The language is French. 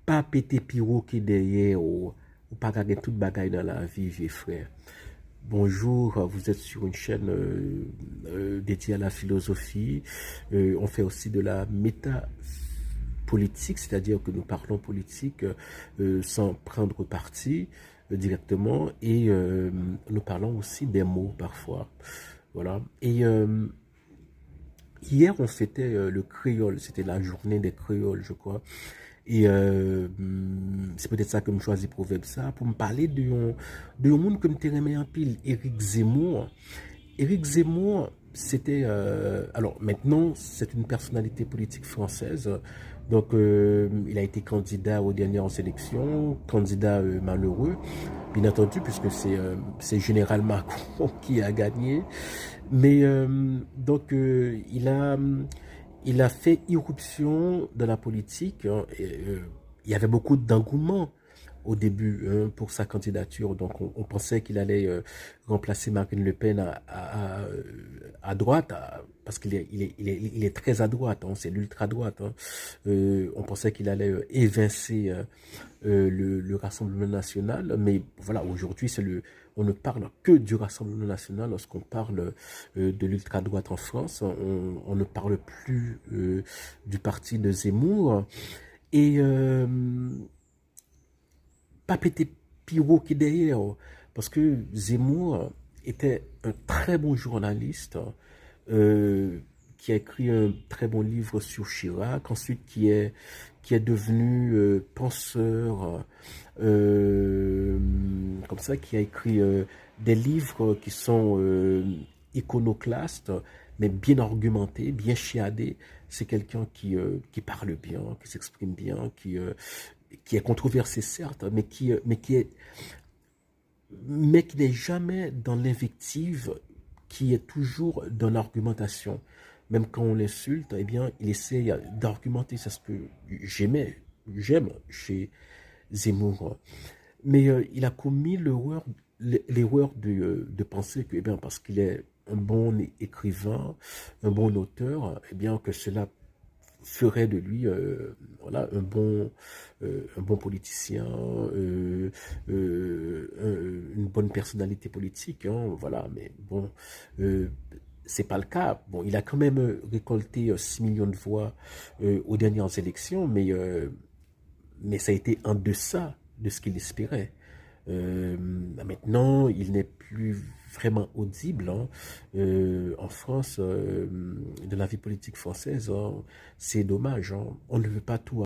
pas péter piro qui derrière ou pas gagner toute bagaille dans la vie, vieux frère. Bonjour, vous êtes sur une chaîne dédiée à la philosophie. On fait aussi de la métapolitique, c'est-à-dire que nous parlons politique sans prendre parti directement et nous parlons aussi des mots parfois. Voilà. Et hier, on fêtait le créole, c'était la journée des créoles, je crois. Et c'est peut-être ça que je choisis Proverbe ça, pour me parler de un monde que je aimé en pile, Éric Zemmour. Éric Zemmour, c'était... alors maintenant, c'est une personnalité politique française. Donc, il a été candidat aux dernières élections, candidat malheureux, bien entendu, puisque c'est Général Macron qui a gagné. Mais donc, il a fait irruption dans la politique. Hein, et, il y avait beaucoup d'engouement au début pour sa candidature. Donc, on pensait qu'il allait remplacer Marine Le Pen à droite, parce qu'il est très à droite. Hein, c'est l'ultra-droite. Hein. On pensait qu'il allait évincer le Rassemblement national. Mais voilà, aujourd'hui, on ne parle que du Rassemblement national lorsqu'on parle de l'ultra-droite en France. On ne parle plus du parti de Zemmour. Et pas péter Pirot qui est derrière. Parce que Zemmour était un très bon journaliste qui a écrit un très bon livre sur Chirac, ensuite qui est devenu penseur, comme ça, qui a écrit des livres qui sont iconoclastes, mais bien argumentés, bien chiadés. C'est quelqu'un qui parle bien, qui s'exprime bien, qui est controversé certes, mais qui n'est jamais dans l'invective, qui est toujours dans l'argumentation. Même quand on l'insulte, eh bien, il essaie d'argumenter. C'est ce que j'aime chez Zemmour. Mais il a commis l'erreur de penser que, eh bien, parce qu'il est un bon écrivain, un bon auteur, eh bien, que cela ferait de lui voilà, un bon politicien, une bonne personnalité politique. Hein, voilà, mais bon, c'est pas le cas. Bon, il a quand même récolté 6 millions de voix aux dernières élections, mais ça a été en deçà de ce qu'il espérait. Maintenant, il n'est plus vraiment audible hein, en France, de la vie politique française. Hein. C'est dommage. Hein. On ne veut pas tout